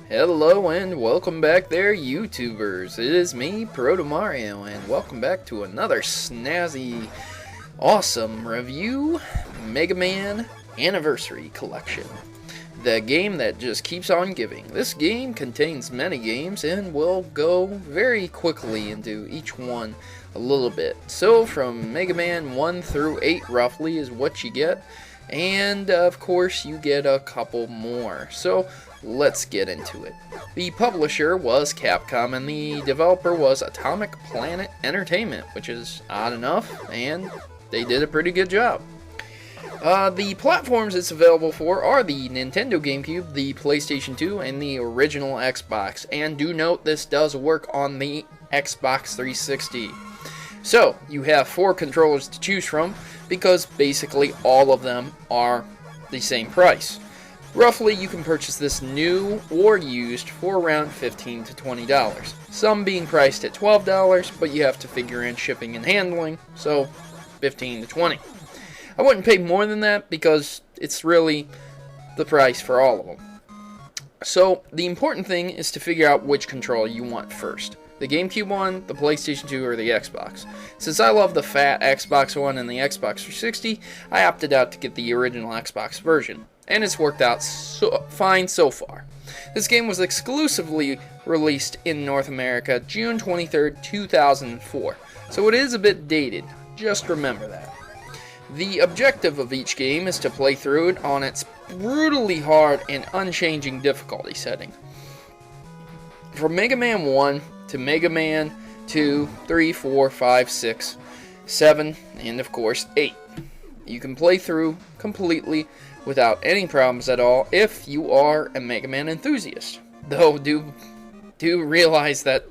Hello and welcome back there, YouTubers. It is me, Protomario, and welcome back to another snazzy, awesome review, Megaman Anniversary Collection. The game that just keeps on giving. This game contains many games and we'll go very quickly into each one a little bit. So from Mega Man 1 through 8 roughly is what you get, and of course you get a couple more. So let's get into it. The publisher was Capcom and the developer was Atomic Planet Entertainment, which is odd enough, and they did a pretty good job. The platforms it's available for are the Nintendo GameCube, the PlayStation 2, and the original Xbox. And do note this does work on the Xbox 360. So, you have 4 controllers to choose from, because basically all of them are the same price. Roughly, you can purchase this new or used for around $15 to $20. Some being priced at $12, but you have to figure in shipping and handling, so $15 to $20. I wouldn't pay more than that because it's really the price for all of them. So, the important thing is to figure out which controller you want first. The GameCube one, the PlayStation 2, or the Xbox. Since I love the fat Xbox One and the Xbox 360, I opted out to get the original Xbox version. And it's worked out fine so far. This game was exclusively released in North America June 23rd, 2004, so it is a bit dated, just remember that. The objective of each game is to play through it on its brutally hard and unchanging difficulty setting. From Mega Man 1 to Mega Man 2, 3, 4, 5, 6, 7, and of course 8. You can play through completely without any problems at all if you are a Mega Man enthusiast. Though do realize that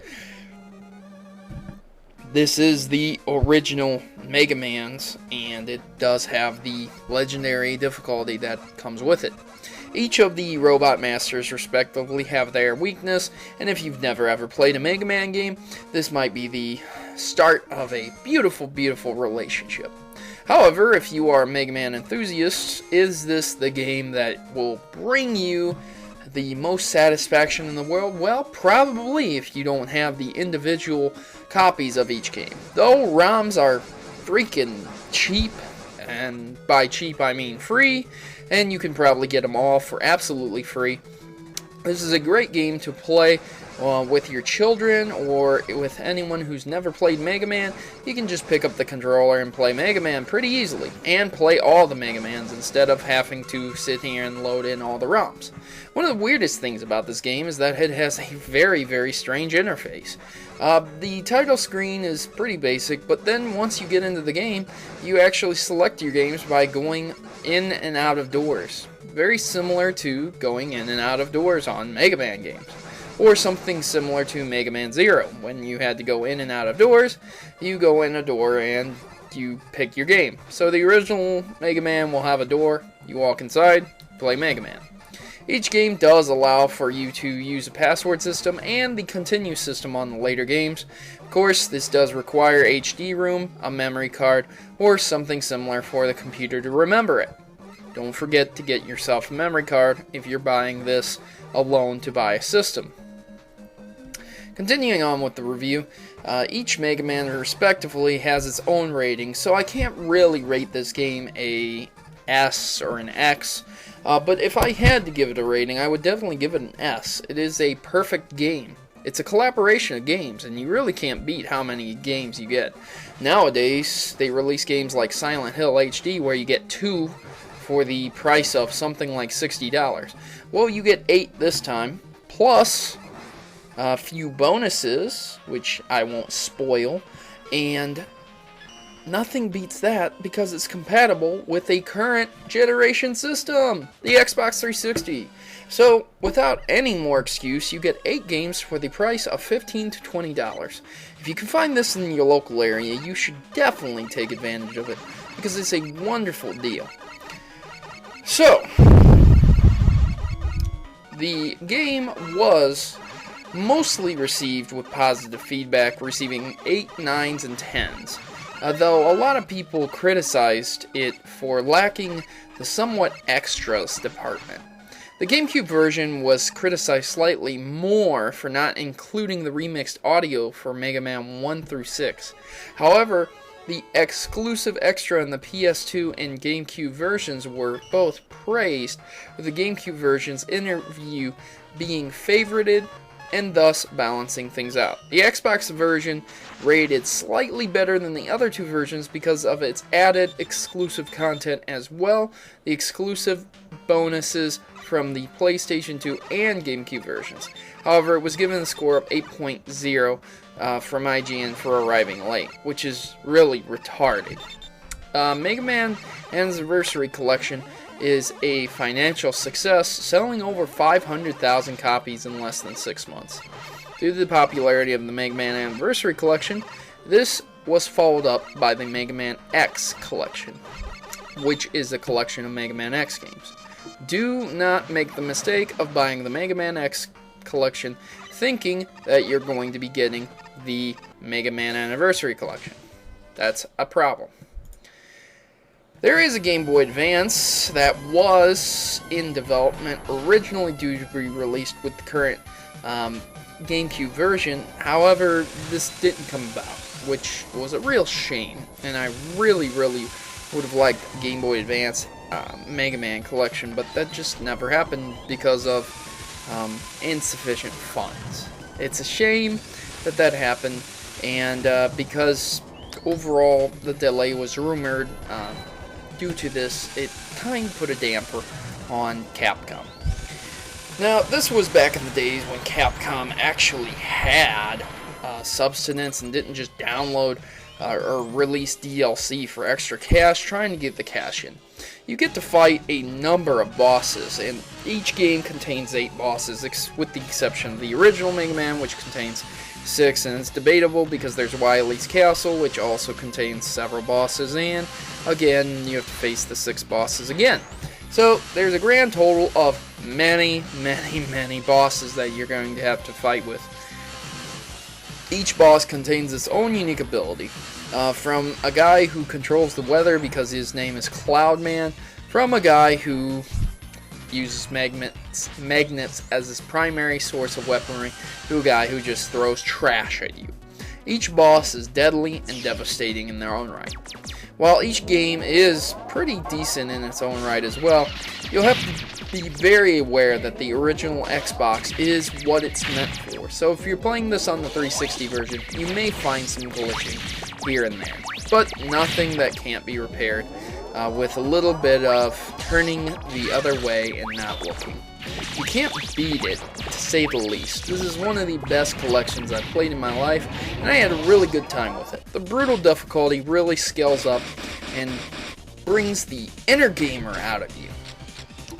this is the original Mega Man's and it does have the legendary difficulty that comes with it. Each of the Robot Masters respectively have their weakness, and if you've never ever played a Mega Man game, this might be the start of a beautiful, beautiful relationship. However, if you are a Mega Man enthusiast, is this the game that will bring you the most satisfaction in the world? Well, probably if you don't have the individual copies of each game. Though ROMs are freaking cheap, and by cheap I mean free, and you can probably get them all for absolutely free. This is a great game to play with your children or with anyone who's never played Mega Man. You can just pick up the controller and play Mega Man pretty easily, and play all the Mega Mans instead of having to sit here and load in all the ROMs. One of the weirdest things about this game is that it has a very, very strange interface. The title screen is pretty basic, but then once you get into the game, you actually select your games by going in and out of doors. Very similar to going in and out of doors on Mega Man games. Or something similar to Mega Man 0. When you had to go in and out of doors, you go in a door and you pick your game. So the original Mega Man will have a door, you walk inside, play Mega Man. Each game does allow for you to use a password system and the continue system on the later games. Of course, this does require HD room, a memory card, or something similar for the computer to remember it. Don't forget to get yourself a memory card if you're buying this alone to buy a system. Continuing on with the review, each Mega Man respectively has its own rating, so I can't really rate this game a S or an X, but if I had to give it a rating, I would definitely give it an S. It is a perfect game. It's a collaboration of games, and you really can't beat how many games you get. Nowadays, they release games like Silent Hill HD where you get 2 for the price of something like $60. Well, you get 8 this time, plus a few bonuses, which I won't spoil, and nothing beats that because it's compatible with a current generation system, the Xbox 360. So, without any more excuse, you get 8 games for the price of $15 to $20. If you can find this in your local area, you should definitely take advantage of it, because it's a wonderful deal. So, the game was mostly received with positive feedback, receiving 8, 9s, and 10s. Though a lot of people criticized it for lacking the somewhat extras department. The Gamecube version was criticized slightly more for not including the remixed audio for Mega Man 1 through 6. However, the exclusive extra in the PS2 and Gamecube versions were both praised, with the Gamecube version's interview being favorited and thus balancing things out. The Xbox version rated slightly better than the other two versions because of its added exclusive content as well, the exclusive bonuses from the PlayStation 2 and GameCube versions. However, it was given a score of 8.0 from IGN for arriving late, which is really retarded. Mega Man Aniversary Collection is a financial success, selling over 500,000 copies in less than 6 months. Due to the popularity of the Mega Man Aniversary Collection, this was followed up by the Mega Man X Collection, which is a collection of Mega Man X games. Do not make the mistake of buying the Mega Man X Collection thinking that you're going to be getting the Mega Man Aniversary Collection. That's a problem. There is a Game Boy Advance that was in development, originally due to be released with the current GameCube version. However, this didn't come about, which was a real shame, and I really would have liked Game Boy Advance Mega Man collection, but that just never happened because of insufficient funds. It's a shame that that happened, and because overall the delay was rumored, due to this, it kind of put a damper on Capcom. Now, this was back in the days when Capcom actually had substance and didn't just download or release DLC for extra cash, trying to get the cash in. You get to fight a number of bosses, and each game contains 8 bosses, with the exception of the original Mega Man, which contains 6, and it's debatable because there's Wily's Castle, which also contains several bosses, and again, you have to face the 6 bosses again. So, there's a grand total of many bosses that you're going to have to fight with. Each boss contains its own unique ability, from a guy who controls the weather because his name is Cloudman, from a guy who uses magnets as his primary source of weaponry, to a guy who just throws trash at you. Each boss is deadly and devastating in their own right. While each game is pretty decent in its own right as well, you'll have to be very aware that the original Xbox is what it's meant for. So if you're playing this on the 360 version, you may find some glitching here and there, but nothing that can't be repaired with a little bit of turning the other way and not looking. You can't beat it, to say the least. This is one of the best collections I've played in my life, and I had a really good time with it. The brutal difficulty really scales up and brings the inner gamer out of you.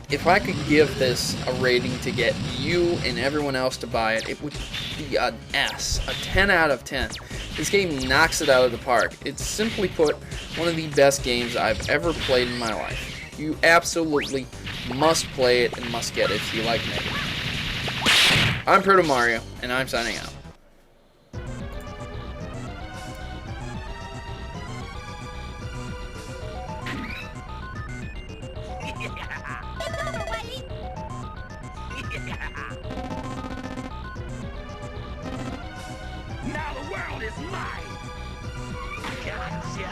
If I could give this a rating to get you and everyone else to buy it, it would be an S, a 10 out of 10. This game knocks it out of the park. It's simply put one of the best games I've ever played in my life. You absolutely must play it and must get it if you like Mega Man. I'm Protomario, and I'm signing out. Now the world is mine! Gotcha!